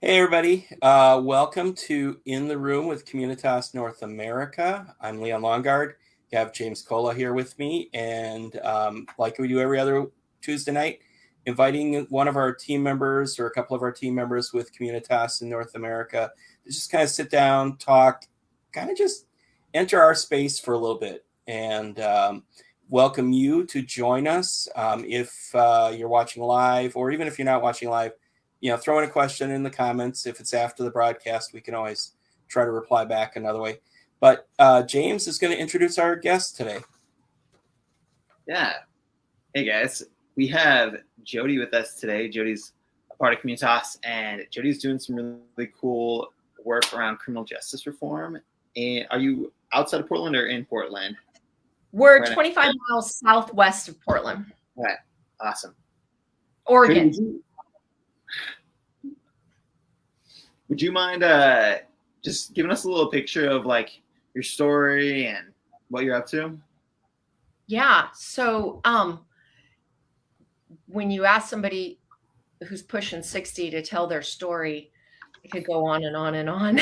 Hey everybody, welcome to In the Room with Communitas North America. I'm Leon Longard. I have James Cola here with me, and like we do every other Tuesday night, inviting one of our team members or a couple of our team members with Communitas in North America to just kind of sit down, talk, kind of just enter our space for a little bit, and welcome you to join us. If you're watching live, or even if you're not watching live, throw in a question in the comments. If it's after the broadcast, we can always try to reply back another way. But James is going to introduce our guest today. Yeah. Hey guys, we have Jodi with us today. Jodi's a part of Communitas, and Jodi's doing some really cool work around criminal justice reform. And are you outside of Portland or in Portland? We're 25 miles southwest of Portland. All right. Awesome. Oregon. Would you mind just giving us a little picture of like your story and what you're up to? Yeah. So when you ask somebody who's pushing 60 to tell their story, it could go on and on and on.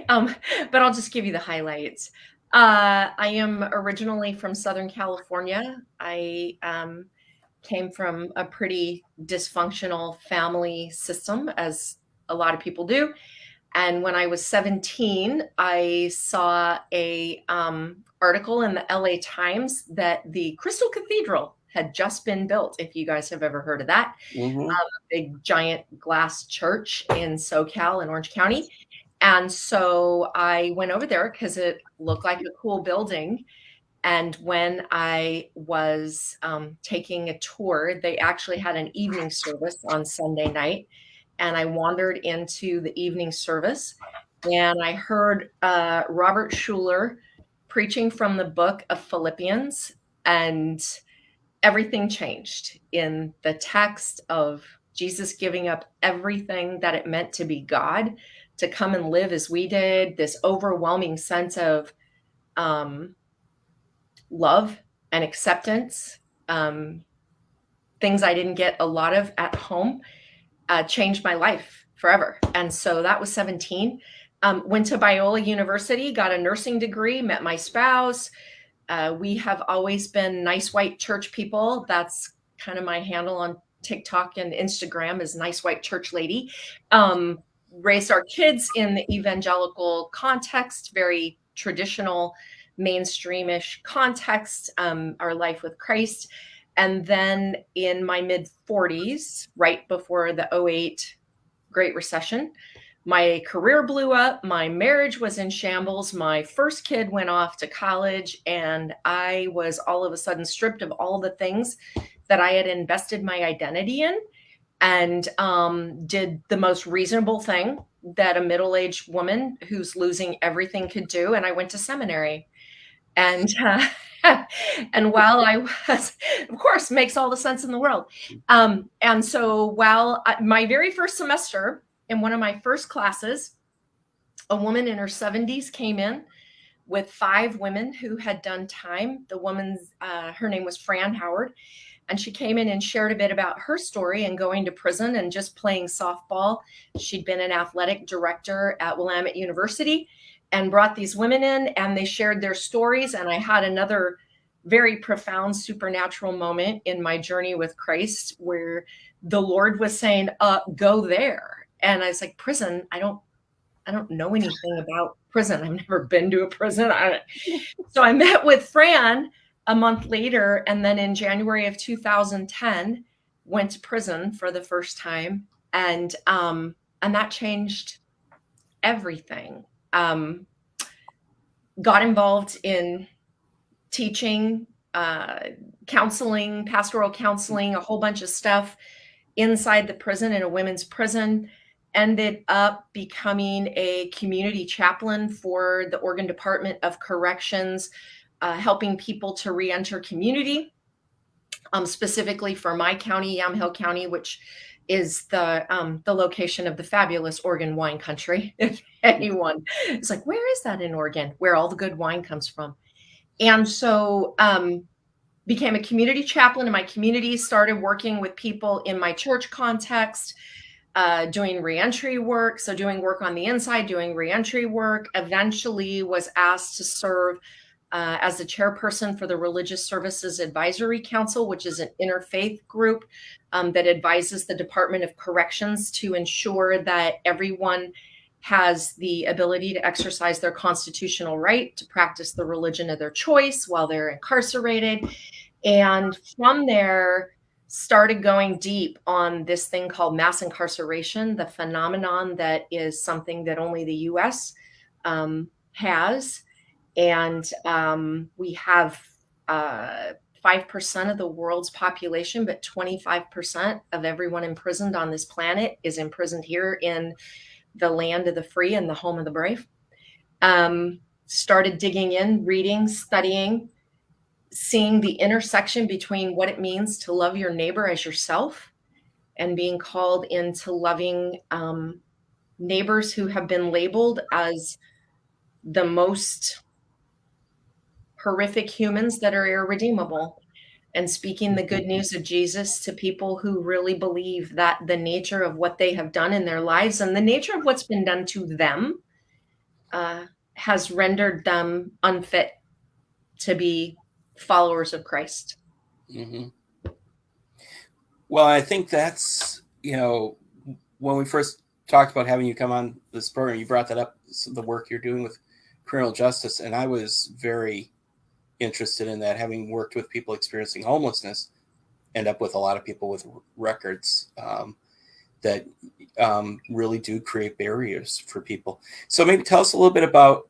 But I'll just give you the highlights. I am originally from Southern California. I came from a pretty dysfunctional family system, as a lot of people do. And when I was 17, I saw a article in the LA Times that the Crystal Cathedral had just been built, if you guys have ever heard of that. Mm-hmm. A big giant glass church in SoCal in Orange County. And so I went over there because it looked like a cool building. And when I was taking a tour, they actually had an evening service on Sunday night. And I wandered into the evening service, and I heard Robert Schuller preaching from the book of Philippians, and everything changed in the text of Jesus giving up everything that it meant to be God, to come and live as we did, this overwhelming sense of love and acceptance, things I didn't get a lot of at home. Changed my life forever. And so that was 17. Went to Biola University, got a nursing degree, met my spouse. We have always been nice white church people. That's kind of my handle on TikTok and Instagram, is nice white church lady. Raised our kids in the evangelical context, very traditional, mainstreamish context, our life with Christ. And then in my mid-40s, right before the 2008 Great Recession, my career blew up. My marriage was in shambles. My first kid went off to college, and I was all of a sudden stripped of all the things that I had invested my identity in, and did the most reasonable thing that a middle-aged woman who's losing everything could do. And I went to seminary. And and while I was, of course, makes all the sense in the world. And so while my very first semester, in one of my first classes, a woman in her 70s came in with 5 women who had done time. The woman's, her name was Fran Howard. And she came in and shared a bit about her story and going to prison and just playing softball. She'd been an athletic director at Willamette University, and brought these women in, and they shared their stories. And I had another very profound supernatural moment in my journey with Christ where the Lord was saying, go there. And I was like, prison? I don't know anything about prison. I've never been to a prison. So I met with Fran a month later, and then in January of 2010, went to prison for the first time. And that changed everything. Got involved in teaching, counseling, pastoral counseling, a whole bunch of stuff inside the prison, in a women's prison. Ended up becoming a community chaplain for the Oregon Department of Corrections, helping people to reenter community, specifically for my county, Yamhill County, which is the location of the fabulous Oregon wine country. If anyone is like, where is that in Oregon? Where all the good wine comes from. And so became a community chaplain in my community, started working with people in my church context, doing reentry work. So doing work on the inside, doing reentry work, eventually was asked to serve as the chairperson for the Religious Services Advisory Council, which is an interfaith group that advises the Department of Corrections to ensure that everyone has the ability to exercise their constitutional right to practice the religion of their choice while they're incarcerated. And from there, started going deep on this thing called mass incarceration, the phenomenon that is something that only the US has. And we have 5% of the world's population, but 25% of everyone imprisoned on this planet is imprisoned here in the land of the free and the home of the brave. Started digging in, reading, studying, seeing the intersection between what it means to love your neighbor as yourself and being called into loving neighbors who have been labeled as the most horrific humans that are irredeemable, and speaking the good news of Jesus to people who really believe that the nature of what they have done in their lives and the nature of what's been done to them has rendered them unfit to be followers of Christ. Mm-hmm. Well, I think that's, when we first talked about having you come on this program, you brought that up, the work you're doing with criminal justice, and I was very interested in that, having worked with people experiencing homelessness, end up with a lot of people with records that really do create barriers for people. So maybe tell us a little bit about,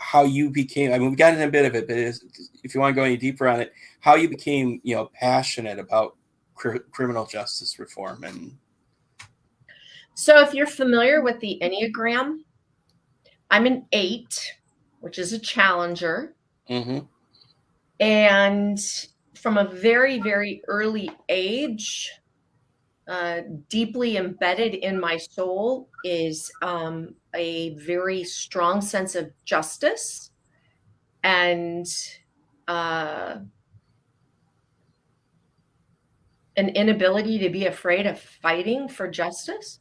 how you became, we got in a bit of it, but if you want to go any deeper on it, how you became, passionate about criminal justice reform. And so if you're familiar with the Enneagram, I'm an 8, which is a challenger. Mm-hmm. And from a very, very early age, deeply embedded in my soul is a very strong sense of justice and an inability to be afraid of fighting for justice.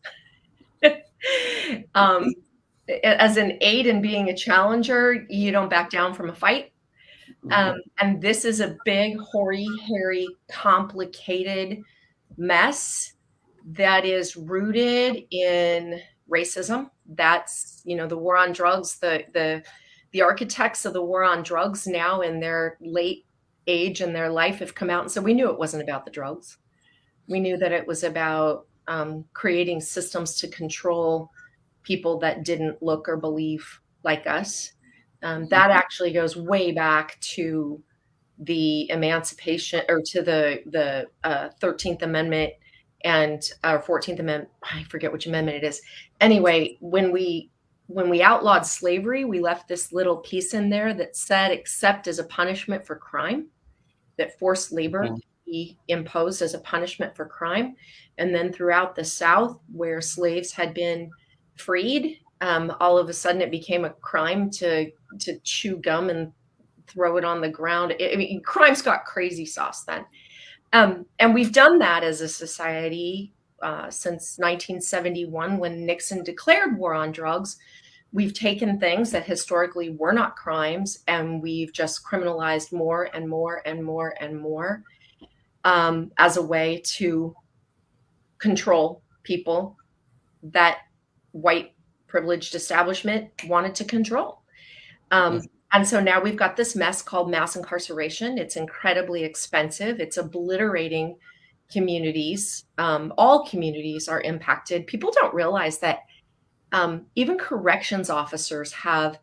As an 8 and being a challenger, you don't back down from a fight. And this is a big, hoary, hairy, complicated mess that is rooted in racism. That's, the war on drugs, the architects of the war on drugs now in their late age in their life have come out and said, we knew it wasn't about the drugs. We knew that it was about creating systems to control people that didn't look or believe like us. That actually goes way back to the emancipation, or to the 13th Amendment and 14th Amendment. I forget which amendment it is. Anyway, when we outlawed slavery, we left this little piece in there that said, except as a punishment for crime, that forced labor be imposed as a punishment for crime. And then throughout the South, where slaves had been freed, all of a sudden it became a crime to chew gum and throw it on the ground. Crimes got crazy sauce then. And we've done that as a society since 1971, when Nixon declared war on drugs. We've taken things that historically were not crimes, and we've just criminalized more and more and more and more as a way to control people that white privileged establishment wanted to control. And so now we've got this mess called mass incarceration. It's incredibly expensive. It's obliterating communities. All communities are impacted. People don't realize that even corrections officers have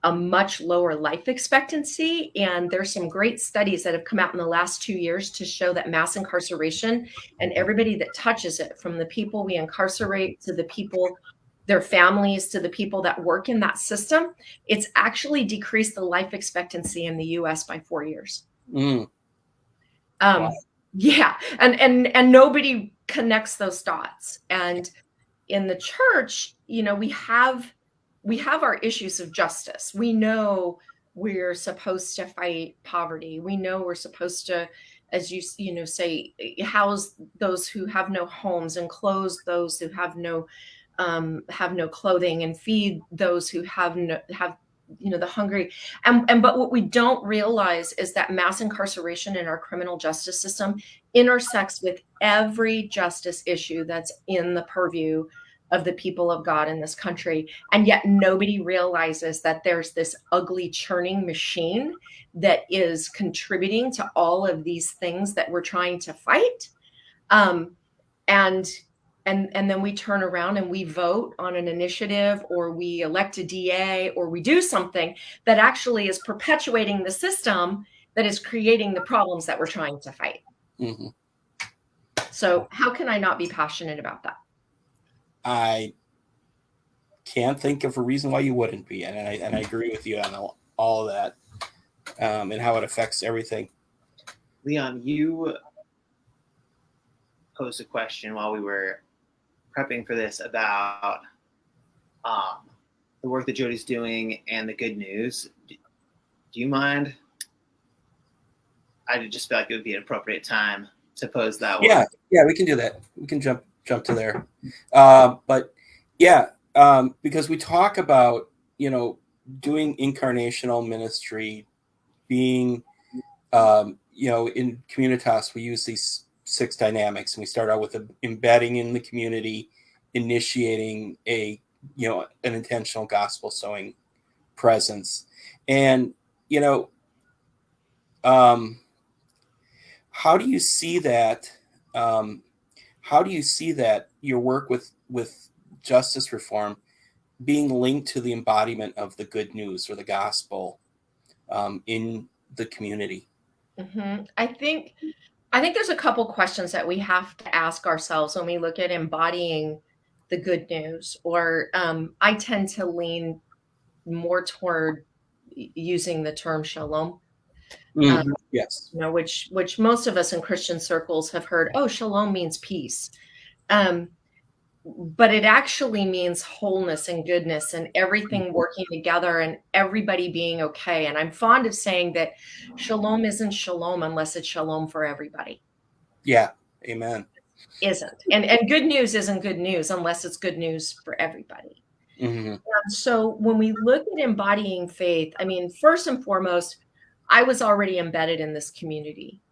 a much lower life expectancy. And there's some great studies that have come out in the last 2 years to show that mass incarceration and everybody that touches it, from the people we incarcerate to the people, their families, to the people that work in that system, it's actually decreased the life expectancy in the US by 4 years. Wow. Yeah. And nobody connects those dots. And in the church, we have our issues of justice. We know we're supposed to fight poverty. We know we're supposed to as you say, house those who have no homes, and clothe those who have no clothing, and feed those who have the hungry. And but what we don't realize is that mass incarceration in our criminal justice system intersects with every justice issue that's in the purview of the people of God in this country. And yet nobody realizes that there's this ugly churning machine that is contributing to all of these things that we're trying to fight. And then we turn around and we vote on an initiative, or we elect a DA, or we do something that actually is perpetuating the system that is creating the problems that we're trying to fight. Mm-hmm. So how can I not be passionate about that? I can't think of a reason why you wouldn't be, and I agree with you on all of that, and how it affects everything. Leon, you posed a question while we were prepping for this about the work that Jodi's doing and the good news. Do you mind? I just feel like it would be an appropriate time to pose that one. Yeah, we can do that. We can jump to there. But yeah, because we talk about, doing incarnational ministry, being, in Communitas, we use these 6 dynamics, and we start out with embedding in the community, initiating an intentional gospel sowing presence. And, how do you see that? How do you see that your work with justice reform being linked to the embodiment of the good news or the gospel in the community? Mm-hmm. I think there's a couple questions that we have to ask ourselves when we look at embodying the good news, or I tend to lean more toward using the term shalom. Mm-hmm. Yes. Which most of us in Christian circles have heard, oh, shalom means peace. But it actually means wholeness and goodness and everything working together and everybody being okay. And I'm fond of saying that shalom isn't shalom unless it's shalom for everybody. Yeah. Amen. Isn't. And good news isn't good news unless it's good news for everybody. Mm-hmm. So when we look at embodying faith, I mean, first and foremost, I was already embedded in this community.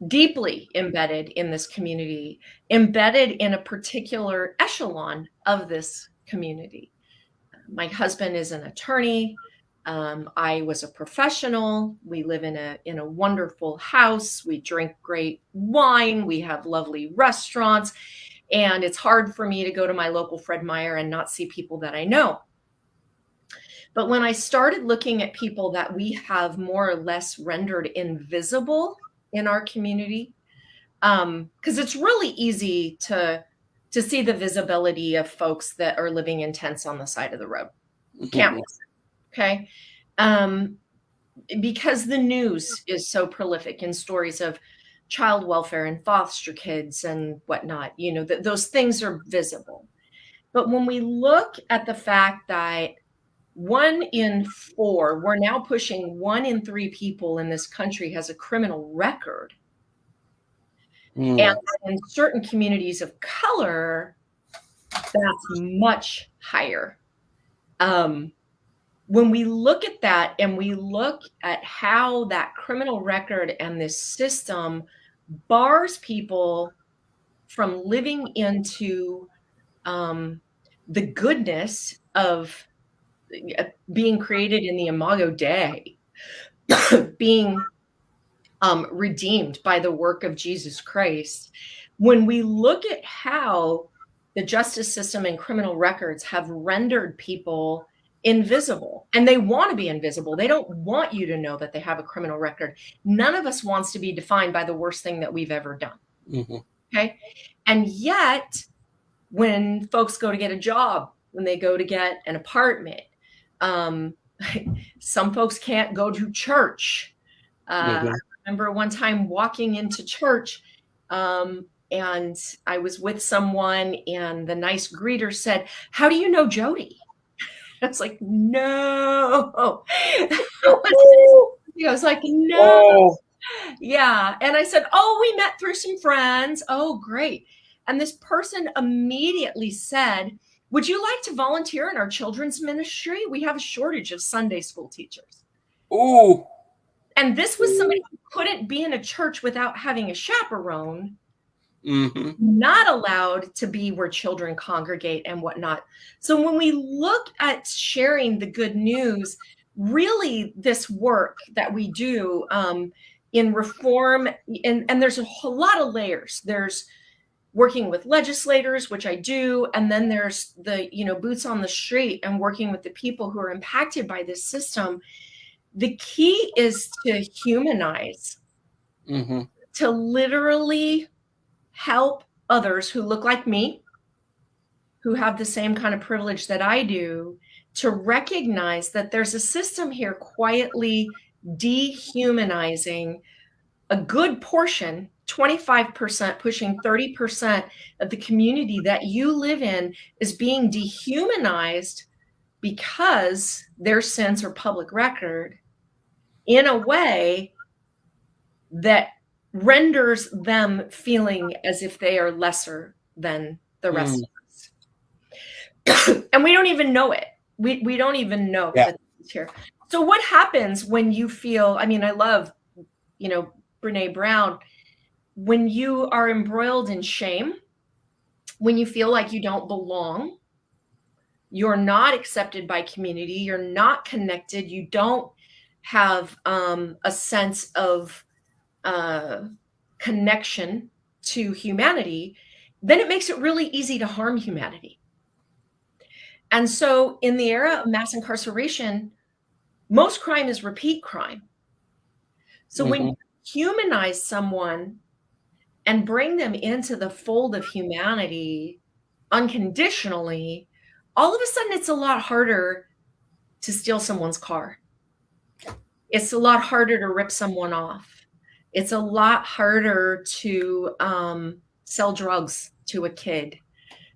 Deeply embedded in this community, embedded in a particular echelon of this community. My husband is an attorney. I was a professional. We live in a wonderful house. We drink great wine. We have lovely restaurants. And it's hard for me to go to my local Fred Meyer and not see people that I know. But when I started looking at people that we have more or less rendered invisible in our community, because it's really easy to see the visibility of folks that are living in tents on the side of the road. Can't miss it. Okay. Because the news is so prolific in stories of child welfare and foster kids and whatnot, those things are visible. But when we look at the fact that 1 in 4, we're now pushing 1 in 3 people in this country has a criminal record. And in certain communities of color, that's much higher. When we look at that and we look at how that criminal record and this system bars people from living into the goodness of being created in the Imago Dei, being redeemed by the work of Jesus Christ. When we look at how the justice system and criminal records have rendered people invisible, and they want to be invisible. They don't want you to know that they have a criminal record. None of us wants to be defined by the worst thing that we've ever done. Mm-hmm. Okay. And yet, when folks go to get a job, when they go to get an apartment, some folks can't go to church. I remember one time walking into church, and I was with someone, and the nice greeter said, "How do you know Jodi?" I was like, "No." I was like, "No." Yeah. And I said, oh, we met through some friends. Oh, great. And this person immediately said, would you like to volunteer in our children's ministry? We have a shortage of Sunday school teachers. Ooh. And this was somebody who couldn't be in a church without having a chaperone, not allowed to be where children congregate and whatnot. So when we look at sharing the good news, really this work that we do in reform, and there's a whole lot of layers. There's working with legislators, which I do, and then there's the boots on the street and working with the people who are impacted by this system. The key is to humanize, to literally help others who look like me, who have the same kind of privilege that I do, to recognize that there's a system here quietly dehumanizing a good portion, 25%, pushing 30% of the community that you live in is being dehumanized because their sins are public record in a way that renders them feeling as if they are lesser than the rest of us. And we don't even know it. We don't even know that it's here. So what happens when you feel, I mean, I love, Brene Brown, when you are embroiled in shame, when you feel like you don't belong, you're not accepted by community, you're not connected, you don't have a sense of connection to humanity, then it makes it really easy to harm humanity. And so in the era of mass incarceration, most crime is repeat crime. So when you humanize someone and bring them into the fold of humanity unconditionally, all of a sudden it's a lot harder to steal someone's car. It's a lot harder to rip someone off. It's a lot harder to sell drugs to a kid.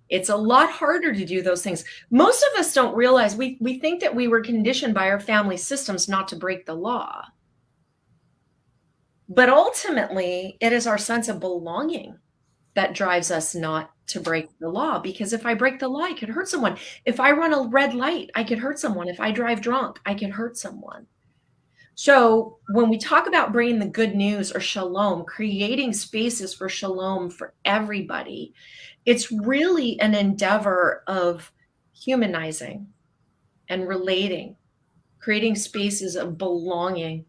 It's a lot harder to do those things. Most of us don't realize, we think that we were conditioned by our family systems not to break the law. But ultimately, it is our sense of belonging that drives us not to break the law. Because if I break the law, I could hurt someone. If I run a red light, I could hurt someone. If I drive drunk, I could hurt someone. So when we talk about bringing the good news or shalom, creating spaces for shalom for everybody, it's really an endeavor of humanizing and relating, creating spaces of belonging.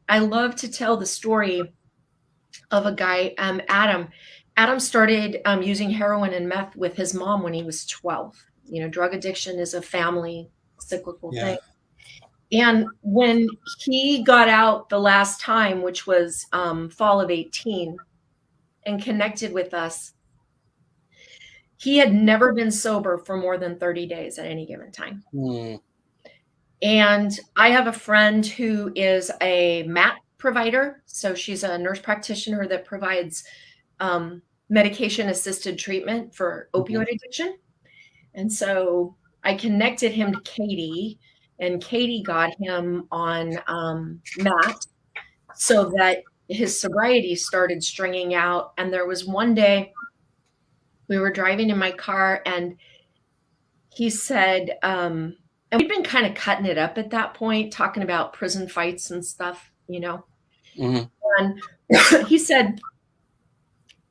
I love to tell the story of a guy, Adam. Adam started using heroin and meth with his mom when he was 12. Drug addiction is a family cyclical thing. And when he got out the last time, which was fall of 18, and connected with us, he had never been sober for more than 30 days at any given time. And I have a friend who is a MAT provider. So she's a nurse practitioner that provides medication-assisted treatment for opioid addiction. And so I connected him to Katie, and Katie got him on MAT so that his sobriety started stringing out. And there was one day we were driving in my car, and he said, and we'd been kind of cutting it up at that point, talking about prison fights and stuff, And he said,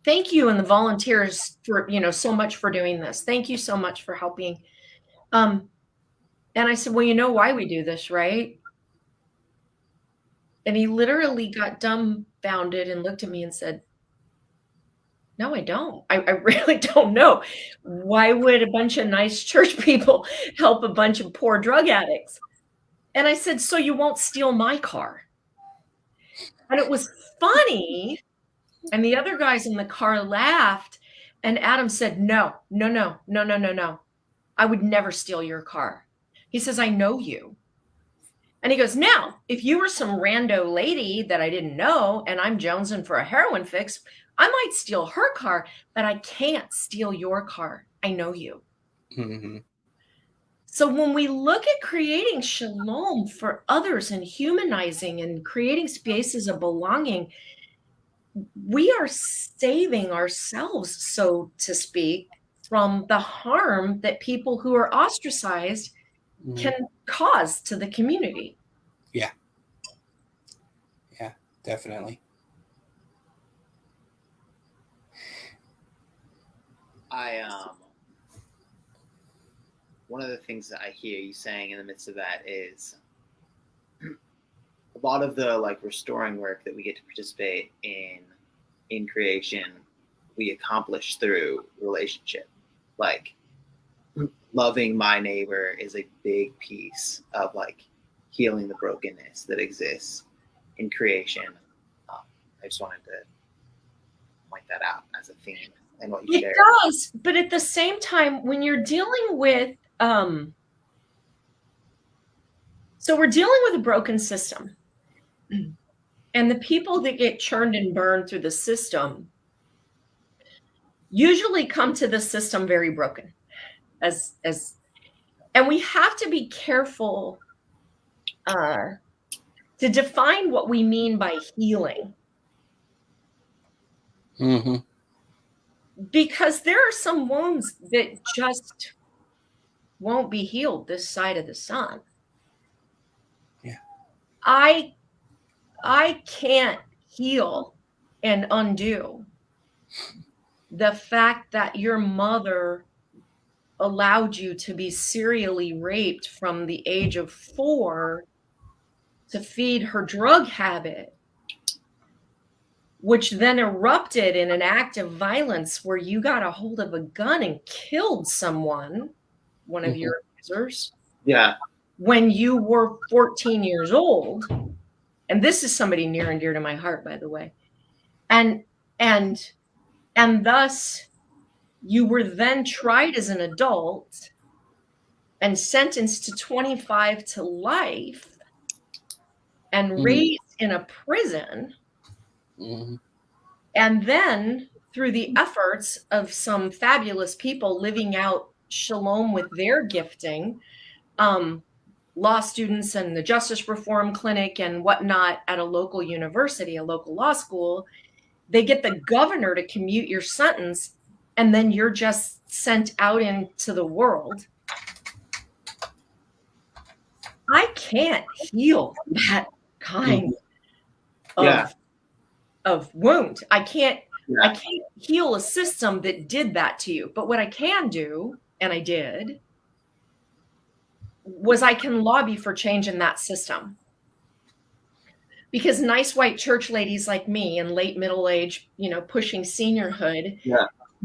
thank you and the volunteers for, so much for doing this. Thank you so much for helping. And I said, well, you know why we do this, right? And he literally got dumbfounded and looked at me and said, no, I don't. I really don't know. Why would a bunch of nice church people help a bunch of poor drug addicts? And I said, so you won't steal my car. And it was funny. And the other guys in the car laughed. And Adam said, no. I would never steal your car. He says, I know you. And he goes, now, if you were some rando lady that I didn't know, and I'm jonesing for a heroin fix, I might steal her car, but I can't steal your car. I know you. So when we look at creating shalom for others and humanizing and creating spaces of belonging, we are saving ourselves, so to speak, from the harm that people who are ostracized can cause to the community. Yeah. Yeah, definitely. One of the things that I hear you saying in the midst of that is a lot of the like restoring work that we get to participate in creation, we accomplish through relationship. Like loving my neighbor is a big piece of like healing the brokenness that exists in creation. I just wanted to point that out as a theme and what you shared. It does, but at the same time, when you're dealing with, so we're dealing with a broken system, and the people that get churned and burned through the system usually come to the system very broken, and we have to be careful to define what we mean by healing. Mm-hmm. Because there are some wounds that just won't be healed this side of the sun. Yeah. I can't heal and undo the fact that your mother allowed you to be serially raped from the age of 4 to feed her drug habit, which then erupted in an act of violence where you got a hold of a gun and killed someone, one of your abusers. Yeah. When you were 14 years old. And this is somebody near and dear to my heart, by the way. And thus you were then tried as an adult and sentenced to 25 to life and raised in a prison. Mm-hmm. And then through the efforts of some fabulous people living out shalom with their gifting, law students and the Justice Reform Clinic and whatnot at a local university, a local law school, they get the governor to commute your sentence, and then you're just sent out into the world. I can't heal that kind of wound. I can't heal a system that did that to you. But what I can do, and I did, was I can lobby for change in that system. Because nice white church ladies like me in late middle age, pushing seniorhood,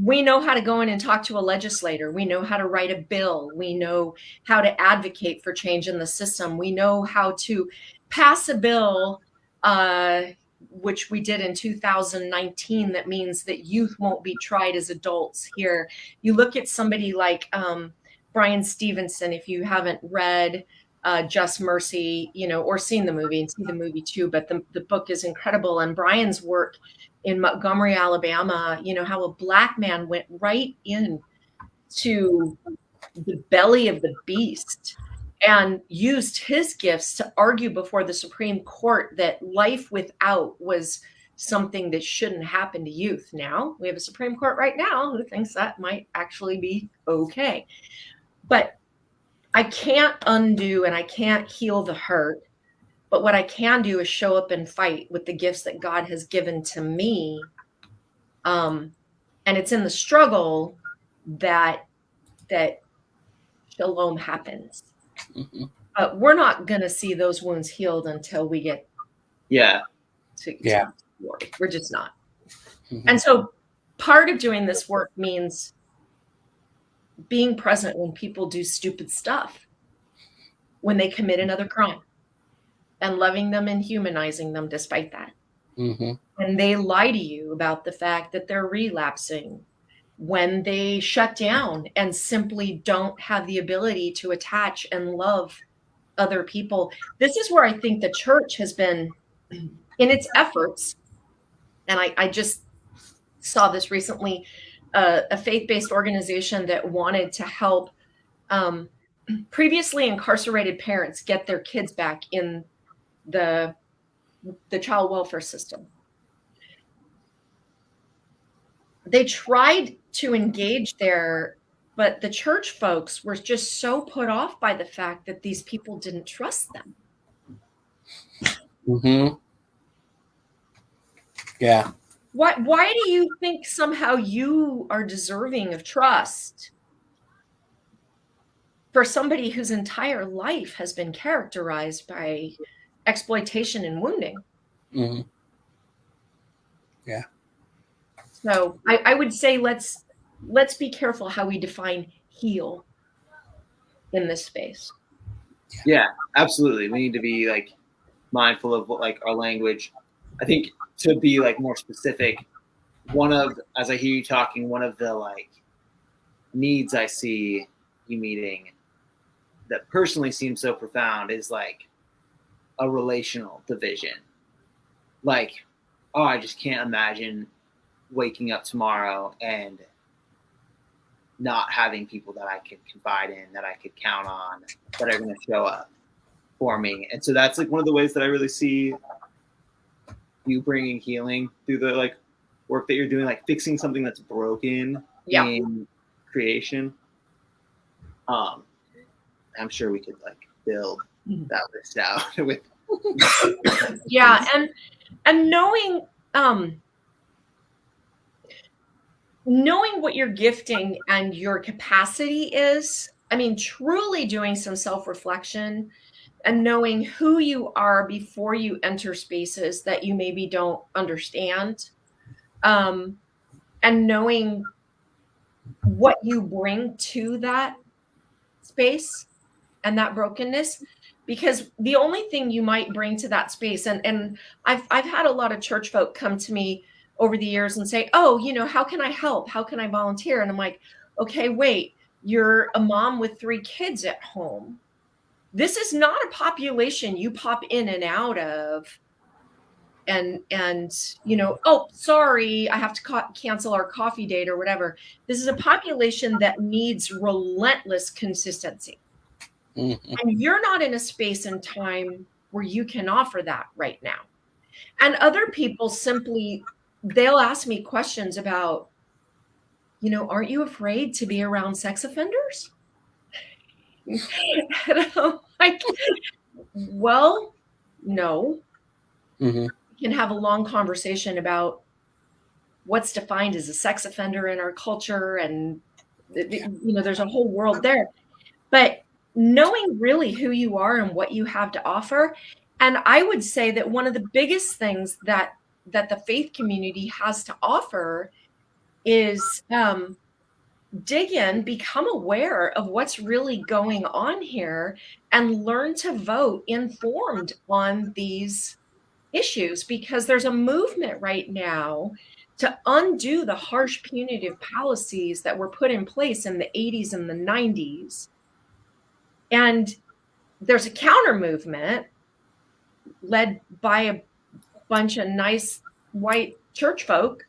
we know how to go in and talk to a legislator. We know how to write a bill. We know how to advocate for change in the system. We know how to pass a bill, which we did in 2019, that means that youth won't be tried as adults here. You look at somebody like Brian Stevenson, if you haven't read Just Mercy, or seen the movie, and see the movie too, but the book is incredible. And Brian's work in Montgomery, Alabama, how a Black man went right in to the belly of the beast and used his gifts to argue before the Supreme Court that life without was something that shouldn't happen to youth. Now we have a Supreme Court right now who thinks that might actually be okay. But I can't undo and I can't heal the hurt. But what I can do is show up and fight with the gifts that God has given to me. And it's in the struggle that shalom happens. Mm-hmm. But we're not going to see those wounds healed until we get to glory. We're just not. Mm-hmm. And so part of doing this work means being present when people do stupid stuff, when they commit another crime, and loving them and humanizing them despite that. Mm-hmm. When they lie to you about the fact that they're relapsing, when they shut down and simply don't have the ability to attach and love other people. This is where I think the church has been in its efforts. And I just saw this recently, a faith-based organization that wanted to help previously incarcerated parents get their kids back in the child welfare system. They tried to engage there, but the church folks were just so put off by the fact that these people didn't trust them. Mm-hmm. Yeah. Why do you think somehow you are deserving of trust for somebody whose entire life has been characterized by exploitation and wounding? Mm-hmm. Yeah. So I would say let's be careful how we define heal in this space. Yeah, absolutely. We need to be like mindful of what, like, our language. I think, to be like more specific, as I hear you talking, one of the like needs I see you meeting that personally seems so profound is like a relational division. Like, oh, I just can't imagine waking up tomorrow and not having people that I could confide in, that I could count on, that are going to show up for me. And so that's like one of the ways that I really see you bringing healing through the like work that you're doing, like fixing something that's broken in creation. I'm sure we could like build that list out with. Yeah, and knowing what your gifting and your capacity is. I mean, truly doing some self-reflection and knowing who you are before you enter spaces that you maybe don't understand, and knowing what you bring to that space and that brokenness, because the only thing you might bring to that space, and I've had a lot of church folk come to me over the years and say, oh, how can I help? How can I volunteer? And I'm like, okay, wait, you're a mom with 3 kids at home. This is not a population you pop in and out of and oh, sorry, I have to cancel our coffee date or whatever. This is a population that needs relentless consistency. Mm-hmm. And you're not in a space and time where you can offer that right now. And other people simply, they'll ask me questions about, aren't you afraid to be around sex offenders? And I'm like, well, no. Mm-hmm. We can have a long conversation about what's defined as a sex offender in our culture. And, there's a whole world there. But knowing really who you are and what you have to offer. And I would say that one of the biggest things that the faith community has to offer is dig in, become aware of what's really going on here, and learn to vote informed on these issues, because there's a movement right now to undo the harsh punitive policies that were put in place in the 80s and the 90s. And there's a counter movement led by a bunch of nice white church folk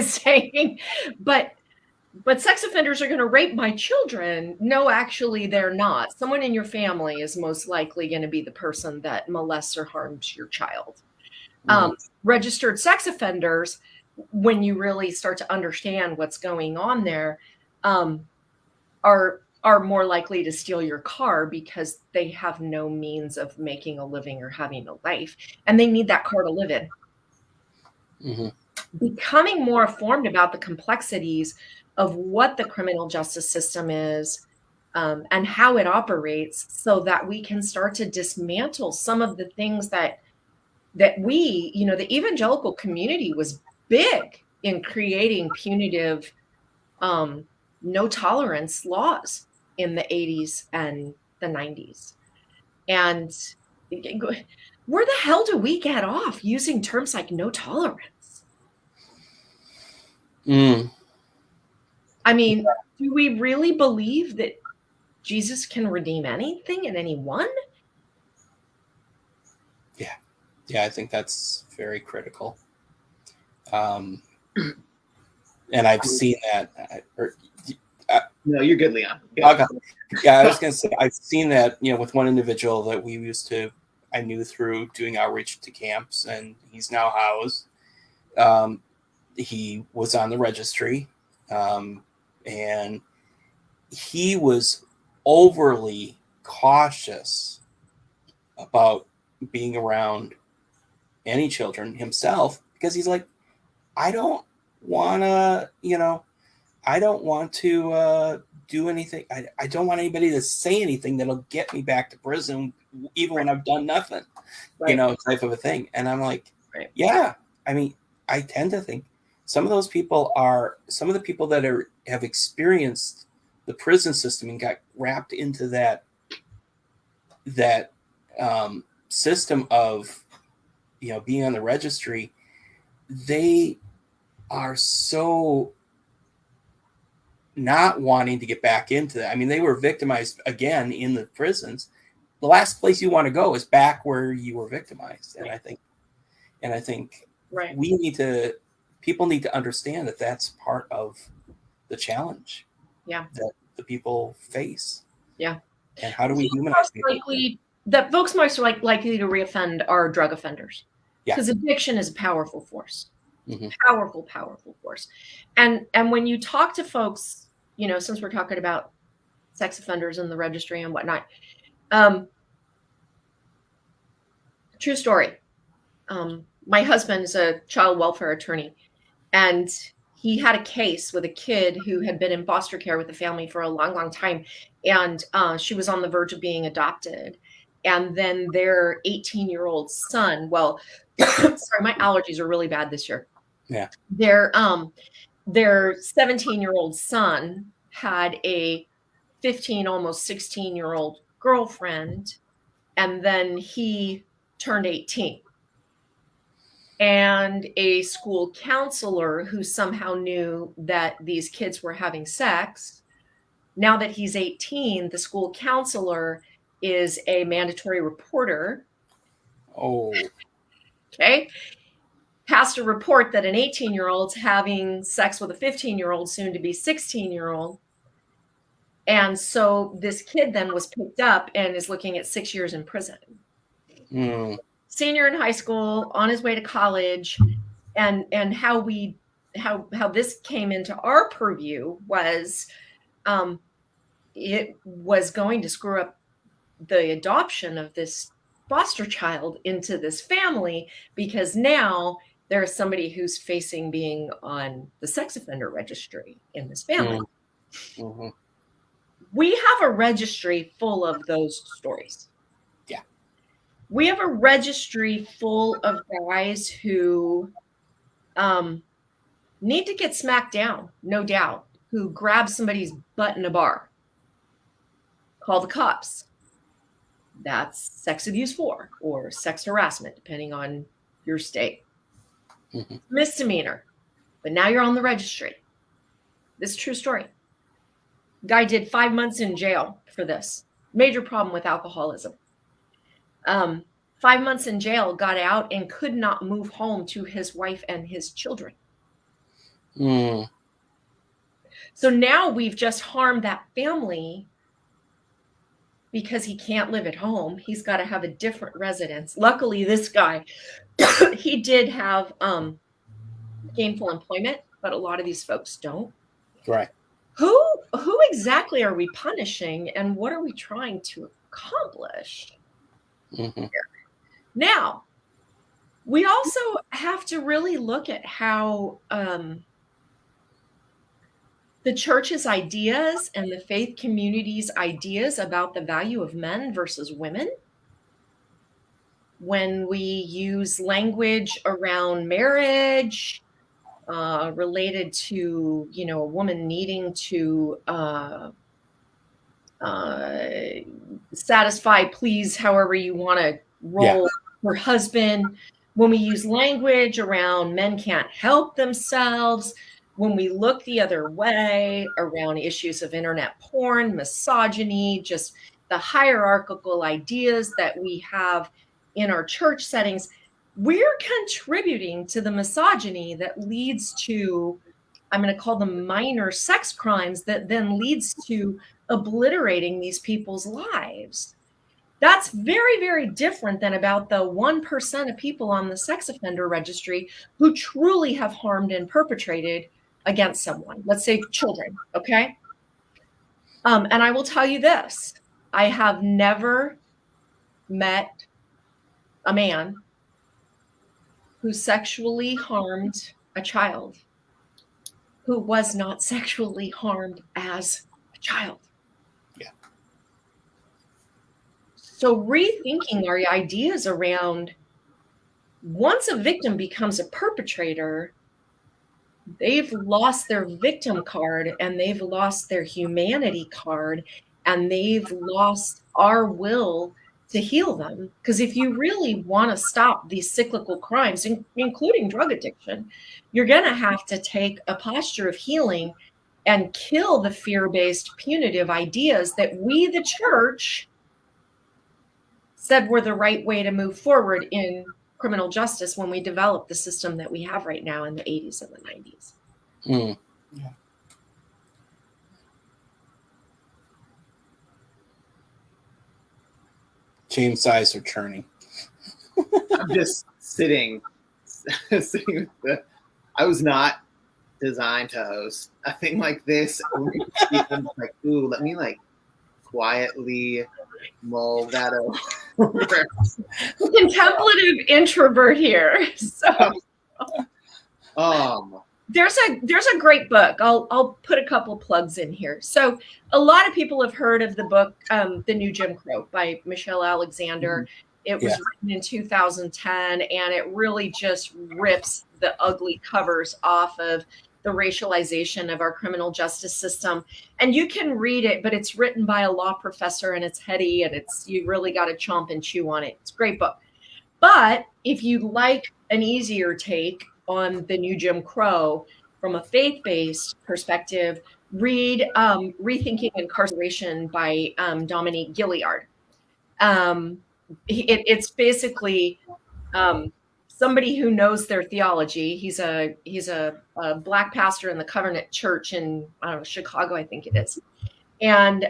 saying, but sex offenders are going to rape my children. No, actually, they're not. Someone in your family is most likely going to be the person that molests or harms your child. Registered sex offenders, when you really start to understand what's going on there, are more likely to steal your car because they have no means of making a living or having a life, and they need that car to live in. Mm-hmm. Becoming more informed about the complexities of what the criminal justice system is, and how it operates, so that we can start to dismantle some of the things that we, the evangelical community was big in creating punitive, no tolerance laws in the 80s and the 90s. And where the hell do we get off using terms like no tolerance? I mean, do we really believe that Jesus can redeem anything and anyone? Yeah, I think that's very critical. And I've seen that. No, you're good, Leon. Good. Okay. Yeah, I was going to say, I've seen that, with one individual that I knew through doing outreach to camps, and he's now housed. He was on the registry, and he was overly cautious about being around any children himself, because he's like, I don't want to, do anything. I don't want anybody to say anything that'll get me back to prison, even when I've done nothing, type of a thing. And I'm like, yeah, I mean, I tend to think some of those people are some of the people that have experienced the prison system and got wrapped into that system of, being on the registry. They are so not wanting to get back into that. I mean, they were victimized again in the prisons. The last place you want to go is back where you were victimized. And I think people need to understand that that's part of the challenge that the people face. Yeah. And how do we humanize people? That folks most likely to reoffend are drug offenders. Yeah. Because addiction is a powerful force. Mm-hmm. Powerful force. And when you talk to folks, since we're talking about sex offenders in the registry and whatnot, true story. My husband is a child welfare attorney, and he had a case with a kid who had been in foster care with the family for a long time. And she was on the verge of being adopted. And then their 18-year-old son, sorry, my allergies are really bad this year. Yeah. Their 17-year-old son had a 15, almost 16-year-old girlfriend, and then he turned 18. And a school counselor who somehow knew that these kids were having sex. Now that he's 18, the school counselor is a mandatory reporter. Oh. Okay. Passed a report that an 18-year-old's having sex with a 15-year-old, soon to be 16-year-old. And so this kid then was picked up and is looking at 6 years in prison. Mm. Senior in high school, on his way to college. And how this came into our purview was it was going to screw up the adoption of this foster child into this family, because now there's somebody who's facing being on the sex offender registry in this family. Mm-hmm. We have a registry full of those stories. Yeah. We have a registry full of guys who need to get smacked down, no doubt, who grab somebody's butt in a bar. Call the cops. That's sex abuse 4 or sex harassment, depending on your state. Mm-hmm. Misdemeanor. But now you're on the registry. This is a true story. Guy did 5 months in jail for this. Major problem with alcoholism. 5 months in jail, got out and could not move home to his wife and his children. Mm. So now we've just harmed that family because he can't live at home. He's got to have a different residence. Luckily, this guy, he did have gainful employment, but a lot of these folks don't. Right. Who exactly are we punishing, and what are we trying to accomplish? Mm-hmm. Now, we also have to really look at how the church's ideas and the faith community's ideas about the value of men versus women, when we use language around marriage related to, a woman needing to satisfy, please, however you want to roll her husband, when we use language around men can't help themselves, when we look the other way around issues of internet porn, misogyny, just the hierarchical ideas that we have in our church settings, we're contributing to the misogyny that leads to I'm going to call them minor sex crimes that then leads to obliterating these people's lives. That's very, very different than about the 1% of people on the sex offender registry who truly have harmed and perpetrated against someone. Let's say children, okay? And I will tell you this. I have never met a man who sexually harmed a child who was not sexually harmed as a child. Yeah. So rethinking our ideas around once a victim becomes a perpetrator, they've lost their victim card and they've lost their humanity card and they've lost our will to heal them. Because if you really want to stop these cyclical crimes, including drug addiction, you're going to have to take a posture of healing and kill the fear-based punitive ideas that we, the church, said were the right way to move forward in criminal justice when we developed the system that we have right now in the 80s and the 90s. Mm. Yeah. James' eyes are churning. I'm just sitting with I was not designed to host a thing like this. I'm like, ooh, let me like quietly mull that over. Contemplative introvert here. So there's a great book. I'll put a couple plugs in here. So a lot of people have heard of the book The New Jim Crow by Michelle Alexander. It was written in 2010, and it really just rips the ugly covers off of the racialization of our criminal justice system. And you can read it, but it's written by a law professor and it's heady and you really got to chomp and chew on it. It's a great book. But if you like an easier take on the new Jim Crow from a faith-based perspective, read Rethinking Incarceration by Dominique Gilliard. It's basically somebody who knows their theology. He's a black pastor in the Covenant Church in, I don't know, Chicago, I think it is. And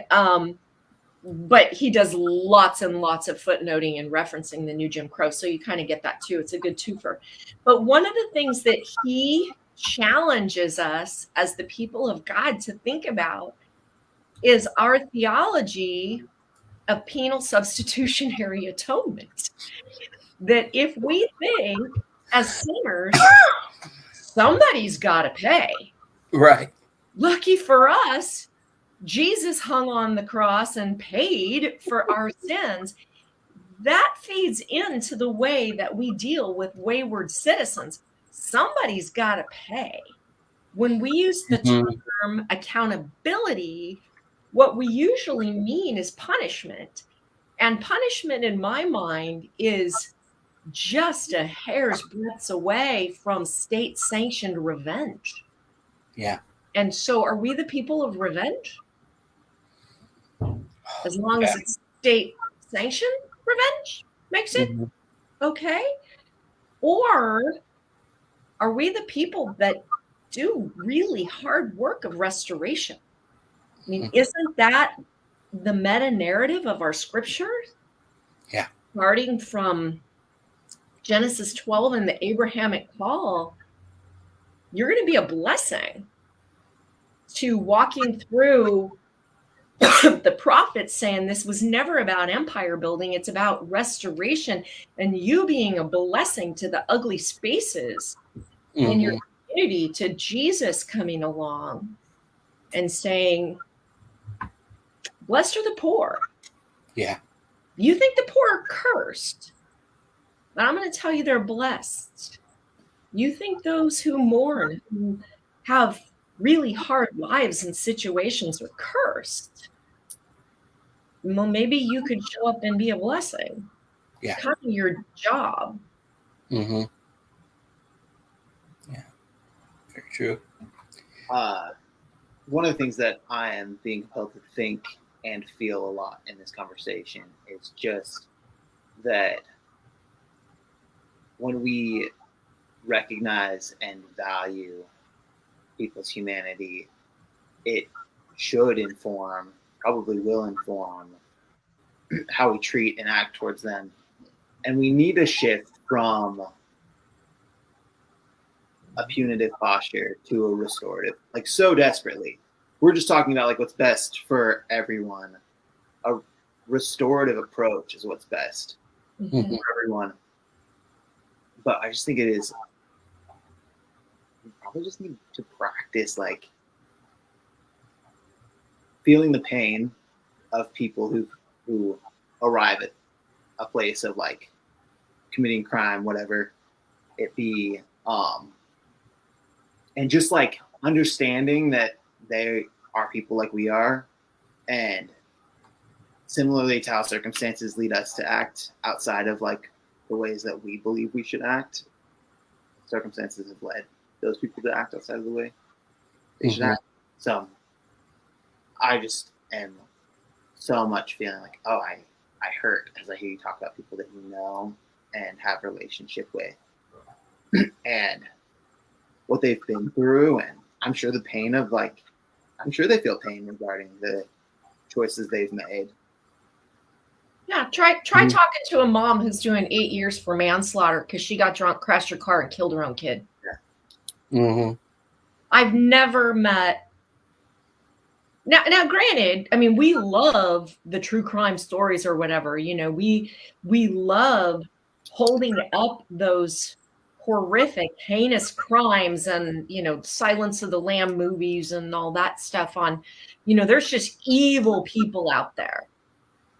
but he does lots and lots of footnoting and referencing the new Jim Crow. So you kind of get that too. It's a good twofer. But one of the things that he challenges us as the people of God to think about is our theology of penal substitutionary atonement. That if we think as sinners, somebody's got to pay. Right. Lucky for us, Jesus hung on the cross and paid for our sins. That feeds into the way that we deal with wayward citizens. Somebody's got to pay. When we use the term accountability, what we usually mean is punishment. And punishment, in my mind, is just a hair's breadth away from state-sanctioned revenge. Yeah. And so are we the people of revenge? As long as it's state-sanctioned revenge makes it okay? Or are we the people that do really hard work of restoration? I mean, isn't that the meta-narrative of our scriptures? Yeah. Starting from Genesis 12 and the Abrahamic call, you're going to be a blessing to walking through the prophets saying this was never about empire building. It's about restoration and you being a blessing to the ugly spaces in your community, to Jesus coming along and saying, blessed are the poor. Yeah. You think the poor are cursed, but I'm going to tell you they're blessed. You think those who mourn, who have really hard lives and situations are cursed. Well, maybe you could show up and be a blessing. Yeah. Kind of your job. Yeah. Very true. One of the things that I am being compelled to think and feel a lot in this conversation is just that when we recognize and value people's humanity, it should inform, probably will inform, how we treat and act towards them. And we need a shift from a punitive posture to a restorative, like so desperately. We're just talking about like what's best for everyone. A restorative approach is what's best for everyone. But I just think it is, we probably just need to practice like feeling the pain of people who arrive at a place of like committing crime, whatever it be, and just like understanding that they are people like we are, and similarly to how circumstances lead us to act outside of like the ways that we believe we should act, circumstances have led those people to act outside of the way they should act. So I just am so much feeling like, oh, I hurt as I hear you talk about people that you know and have a relationship with and what they've been through. And I'm sure the pain of like, I'm sure they feel pain regarding the choices they've made. Yeah, try talking to a mom who's doing 8 years for manslaughter because she got drunk, crashed her car, and killed her own kid. Yeah. I've never met. Now, granted, I mean, we love the true crime stories or whatever. You know, we love holding up those horrific, heinous crimes and, you know, Silence of the Lamb movies and all that stuff on, you know, there's just evil people out there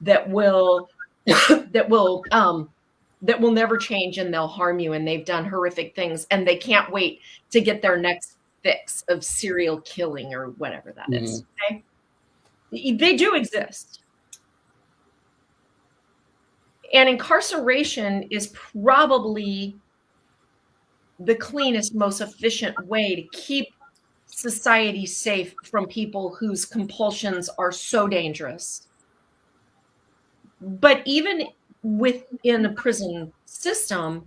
that will that will never change, and they'll harm you, and they've done horrific things, and they can't wait to get their next fix of serial killing or whatever that is. Okay? They do exist. And incarceration is probably the cleanest, most efficient way to keep society safe from people whose compulsions are so dangerous. But even within a prison system,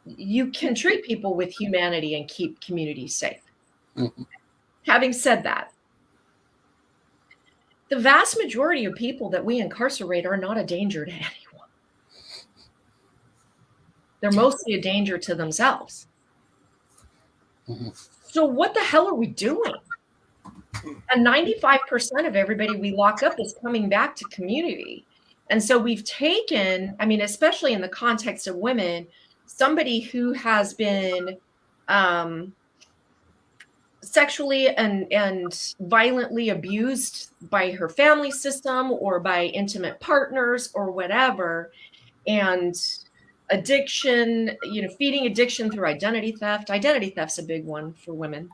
you can treat people with humanity and keep communities safe. Having said that, the vast majority of people that we incarcerate are not a danger to anyone. They're mostly a danger to themselves. So what the hell are we doing? And 95% of everybody we lock up is coming back to community. And so we've taken, I mean, especially in the context of women, somebody who has been sexually and violently abused by her family system or by intimate partners or whatever, and addiction, you know, feeding addiction through identity theft. Identity theft's a big one for women.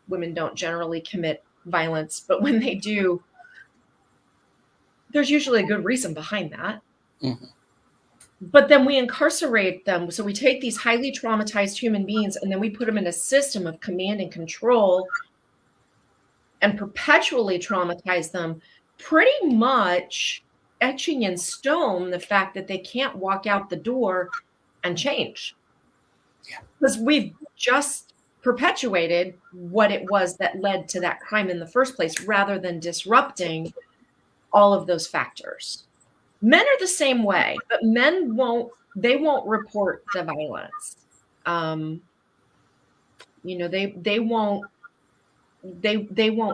Women don't generally commit violence, but when they do, there's usually a good reason behind that. But then we incarcerate them. So we take these highly traumatized human beings and then we put them in a system of command and control and perpetually traumatize them, pretty much etching in stone the fact that they can't walk out the door and change. Because we've just perpetuated what it was that led to that crime in the first place, rather than disrupting all of those factors. Men are the same way, but men won't report the violence. You know, they won't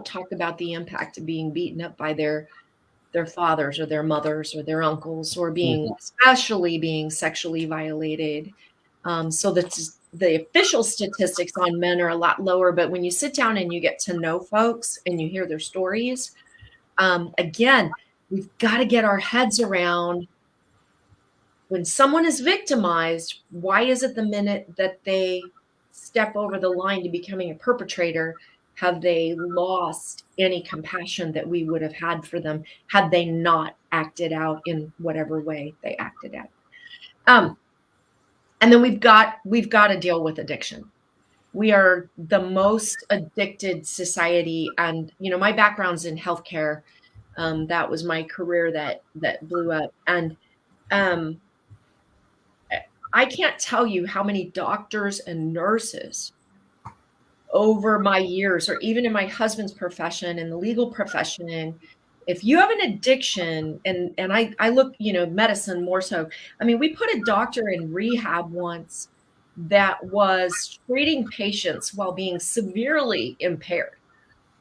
talk about the impact of being beaten up by their fathers or their mothers or their uncles, or especially being sexually violated. So the official statistics on men are a lot lower, but when you sit down and you get to know folks and you hear their stories, again, we've got to get our heads around, when someone is victimized, why is it the minute that they step over the line to becoming a perpetrator, have they lost any compassion that we would have had for them had they not acted out in whatever way they acted out? And then we've got to deal with addiction. We are the most addicted society. And, you know, my background's in healthcare. That was my career that blew up. And I can't tell you how many doctors and nurses over my years, or even in my husband's profession, in the legal profession, if you have an addiction, and I look, medicine more so. I mean, we put a doctor in rehab once that was treating patients while being severely impaired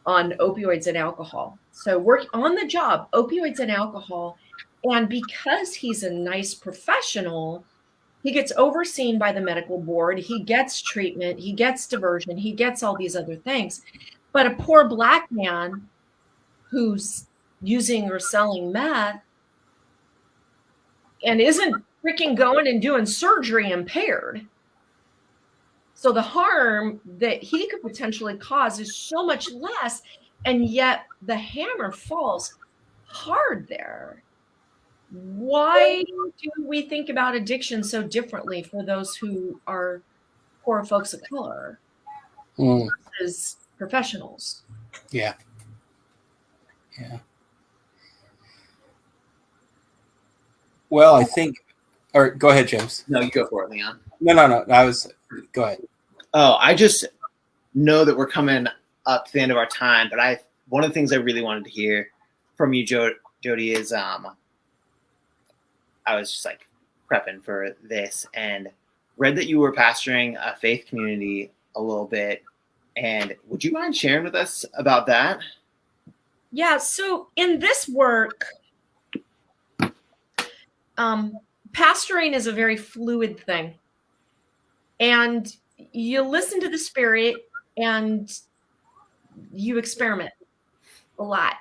on opioids and alcohol. So work on the job, opioids and alcohol. And because he's a nice professional, he gets overseen by the medical board. He gets treatment. He gets diversion. He gets all these other things. But a poor Black man who's using or selling meth and isn't freaking going and doing surgery impaired. So the harm that he could potentially cause is so much less. And yet the hammer falls hard there. Why do we think about addiction so differently for those who are poor folks of color versus professionals? Yeah. Well, I think, or go ahead, James. No, you go for it, Leon. No. Go ahead. Oh, I just know that we're coming up to the end of our time, but one of the things I really wanted to hear from you, Jodi, is I was just like prepping for this and read that you were pastoring a faith community a little bit. And would you mind sharing with us about that? Yeah. So in this work, pastoring is a very fluid thing. And you listen to the Spirit and you experiment a lot.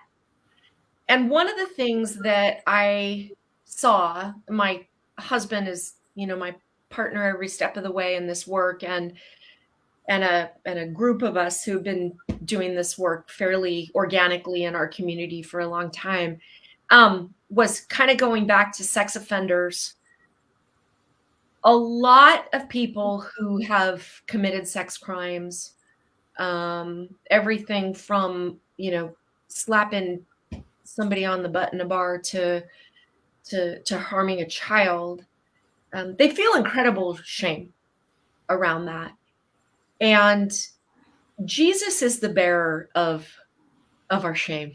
And one of the things that I saw, my husband is, my partner every step of the way in this work, and a group of us who've been doing this work fairly organically in our community for a long time, was kind of going back to sex offenders. A lot of people who have committed sex crimes, everything from, slapping somebody on the butt in a bar to harming a child, they feel incredible shame around that. And Jesus is the bearer of our shame.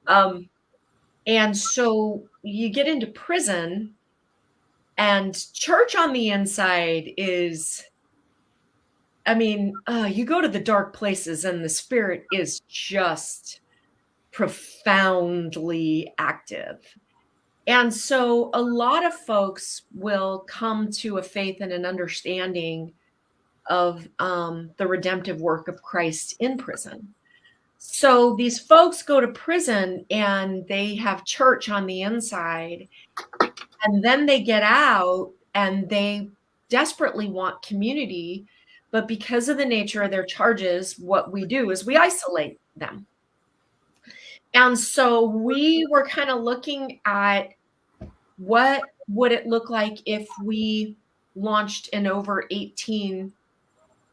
And so you get into prison, and church on the inside is, you go to the dark places and the Spirit is just profoundly active. And so a lot of folks will come to a faith and an understanding of the redemptive work of Christ in prison. So these folks go to prison and they have church on the inside, and then they get out and they desperately want community. But because of the nature of their charges, what we do is we isolate them. And so we were kind of looking at what would it look like if we launched an over 18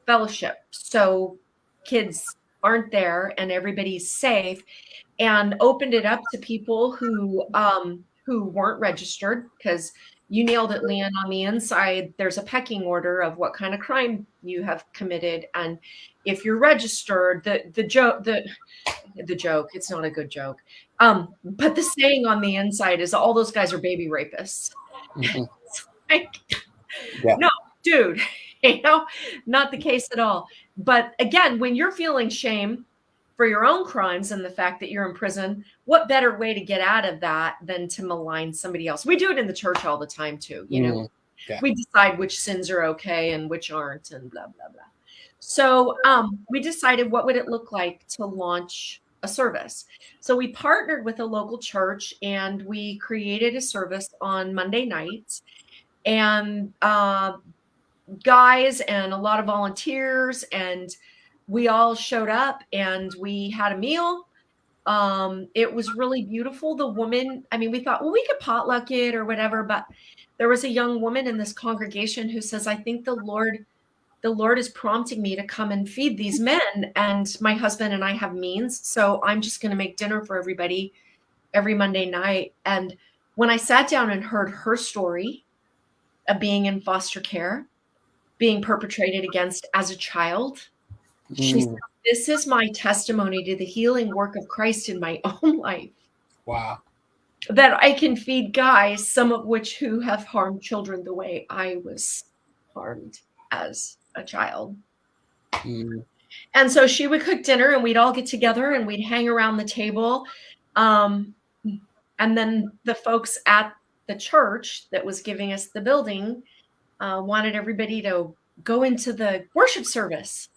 fellowship. So kids aren't there and everybody's safe, and opened it up to people who weren't registered, because you nailed it, Leon. On the inside, there's a pecking order of what kind of crime you have committed. And if you're registered, the joke, it's not a good joke. But the saying on the inside is all those guys are baby rapists. Mm-hmm. No, dude, not the case at all. But again, when you're feeling shame for your own crimes and the fact that you're in prison, what better way to get out of that than to malign somebody else? We do it in the church all the time too. We decide which sins are okay and which aren't, and blah, blah, blah. So we decided, what would it look like to launch a service? So we partnered with a local church and we created a service on Monday nights, and guys and a lot of volunteers, and we all showed up and we had a meal. It was really beautiful. The woman, we thought, well, we could potluck it or whatever, but there was a young woman in this congregation who says, I think the Lord is prompting me to come and feed these men, and my husband and I have means, so I'm just going to make dinner for everybody every Monday night. And when I sat down and heard her story of being in foster care, being perpetrated against as a child, She said, Mm. this is my testimony to the healing work of Christ in my own life, Wow. that I can feed guys, some of which who have harmed children the way I was harmed as a child. Mm. And so she would cook dinner and we'd all get together and we'd hang around the table. And then the folks at the church that was giving us the building wanted everybody to go into the worship service.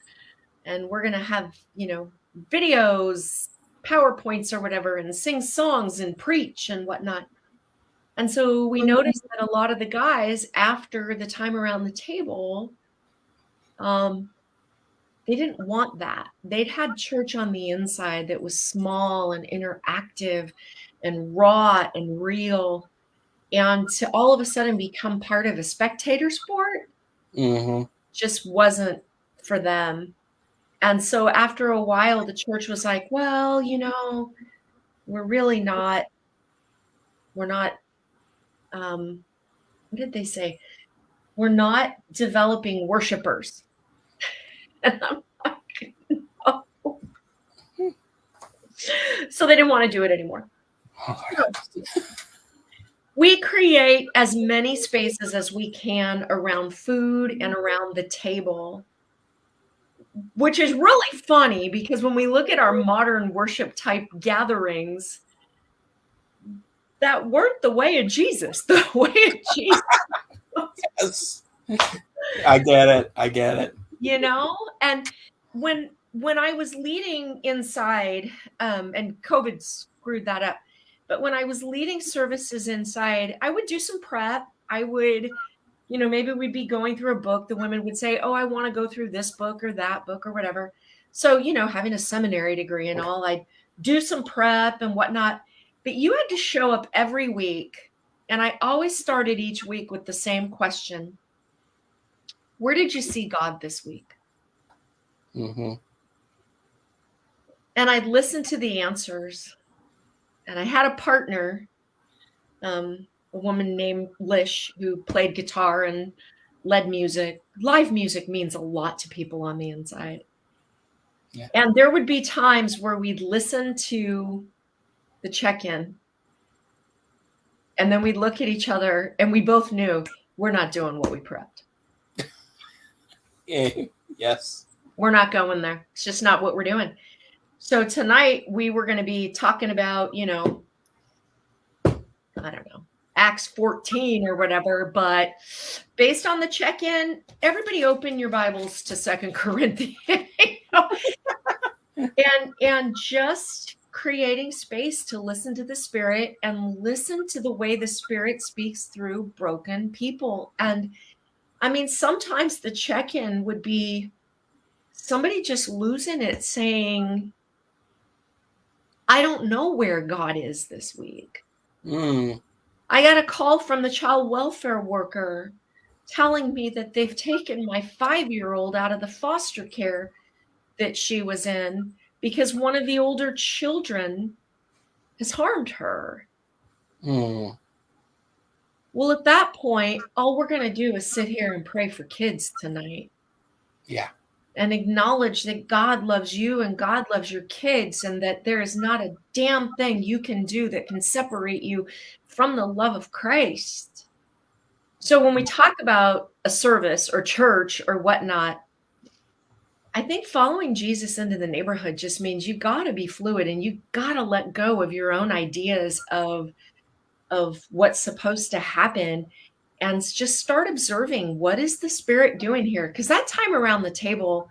And we're going to have, videos, PowerPoints or whatever, and sing songs and preach and whatnot. And so we noticed that a lot of the guys, after the time around the table, they didn't want that. They'd had church on the inside that was small and interactive and raw and real. And to all of a sudden become part of a spectator sport just wasn't for them. And so after a while, the church was like, well, we're really not, what did they say? We're not developing worshipers. And I'm like, no. So they didn't want to do it anymore. We create as many spaces as we can around food and around the table, which is really funny because when we look at our modern worship type gatherings, that weren't the way of Jesus. The way of Jesus. Yes. I get it. And when I was leading inside, and COVID screwed that up, but when I was leading services inside, I would do some prep. I would, maybe we'd be going through a book. The women would say, oh, I want to go through this book or that book or whatever. So, having a seminary degree and all, I'd do some prep and whatnot. But you had to show up every week. And I always started each week with the same question. Where did you see God this week? Mm-hmm. And I'd listen to the answers. And I had a partner, a woman named Lish, who played guitar and led music. Live music means a lot to people on the inside. Yeah. And there would be times where we'd listen to the check-in. And then we'd look at each other and we both knew we're not doing what we prepped. Yes. We're not going there. It's just not what we're doing. So tonight we were going to be talking about, I don't know, Acts 14 or whatever, but based on the check-in, everybody open your Bibles to 2 Corinthians. and just creating space to listen to the Spirit and listen to the way the Spirit speaks through broken people. And I mean, sometimes the check-in would be somebody just losing it saying, I don't know where God is this week. I got a call from the child welfare worker telling me that they've taken my 5-year-old out of the foster care that she was in because one of the older children has harmed her. Well, at that point, all we're going to do is sit here and pray for kids tonight. Yeah. And acknowledge that God loves you and God loves your kids and that there is not a damn thing you can do that can separate you from the love of Christ. So when we talk about a service or church or whatnot, I think following Jesus into the neighborhood just means you got to be fluid and you got to let go of your own ideas of what's supposed to happen and just start observing what is the Spirit doing here? Because that time around the table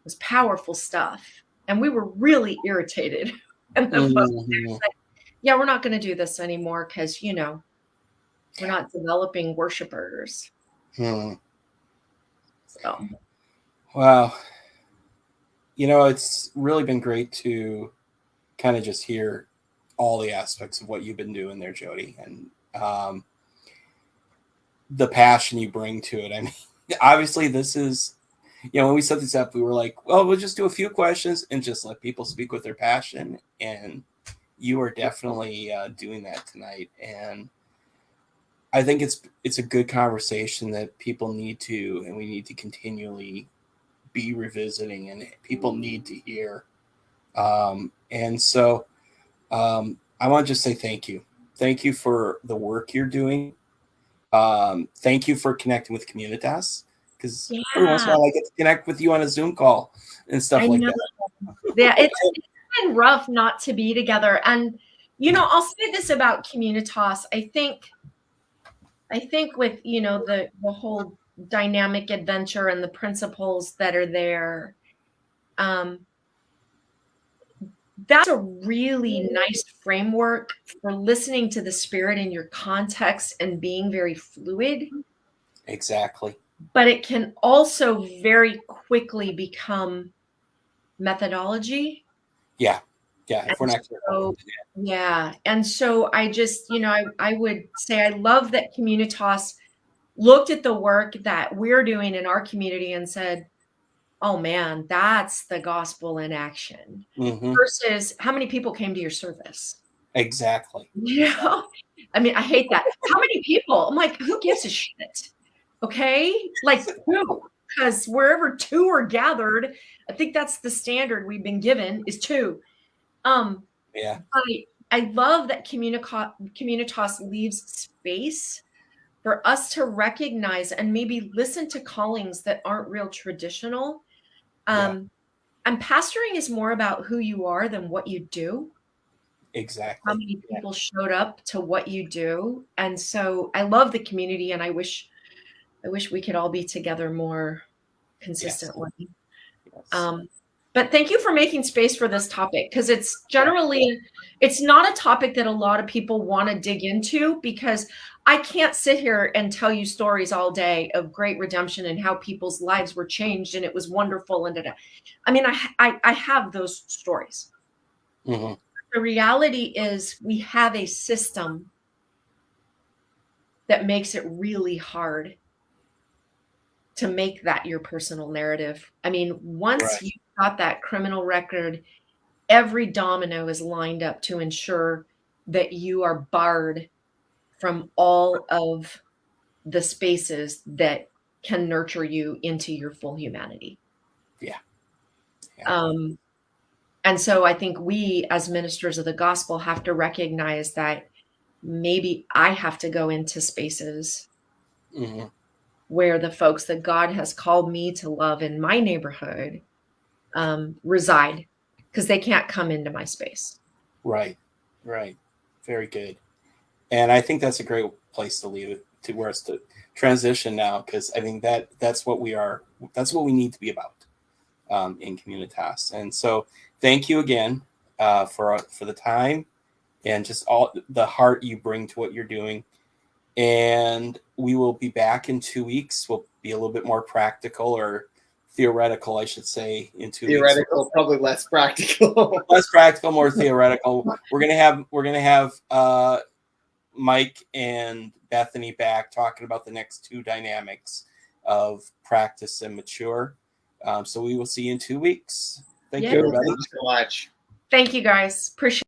was powerful stuff. And we were really irritated. And the folks said, yeah, we're not going to do this anymore because, we're not developing worshipers. So. Wow. It's really been great to kind of just hear all the aspects of what you've been doing there, Jodi. And the passion you bring to it. I mean, obviously this is, when we set this up, we were like, well, we'll just do a few questions and just let people speak with their passion. And you are definitely doing that tonight. And I think it's a good conversation that people need to, and we need to continually be revisiting and people need to hear. And so I want to just say thank you. Thank you for the work you're doing. Thank you for connecting with Communitas, because every once in a while I get to connect with you on a Zoom call and stuff like that. Yeah, it's been rough not to be together. And, you know, I'll say this about Communitas. I think with, you know, the whole dynamic adventure and the principles that are there, that's a really nice framework for listening to the Spirit in your context and being very fluid. Exactly. But it can also very quickly become methodology. Yeah. If we're not careful. Yeah. And so I just, you know, I would say I love that Communitas looked at the work that we're doing in our community and said, oh man, that's the gospel in action. Versus how many people came to your service? Exactly. You know, I mean, I hate that. How many people? I'm like, who gives a shit? Okay, like two, because wherever two are gathered, I think that's the standard we've been given is two. Yeah. I love that Communitas leaves space for us to recognize and maybe listen to callings that aren't real traditional. And pastoring is more about who you are than what you do. Exactly. How many people showed up to what you do. And so I love the community, and I wish we could all be together more consistently. Yes. But thank you for making space for this topic, because it's generally, it's not a topic that a lot of people want to dig into, because I can't sit here and tell you stories all day of great redemption and how people's lives were changed and it was wonderful. And I mean, I have those stories. The reality is we have a system that makes it really hard to make that your personal narrative. I mean, once you've got that criminal record, every domino is lined up to ensure that you are barred from all of the spaces that can nurture you into your full humanity. And so I think we as ministers of the gospel have to recognize that maybe I have to go into spaces where the folks that God has called me to love in my neighborhood reside, because they can't come into my space. Right. Very good. And I think that's a great place to leave it, to where it's to transition now, because I think that's what we are. That's what we need to be about in Communitas. And so thank you again for the time and just all the heart you bring to what you're doing. And we will be back in 2 weeks. We'll be a little bit more practical, or theoretical, I should say, in 2 weeks. Theoretical, probably less practical. Less practical, more theoretical. We're gonna have Mike and Bethany back talking about the next two dynamics of practice and mature. So we will see you in 2 weeks. Thank you, everybody. Thank you so much. Thank you, guys. Appreciate it.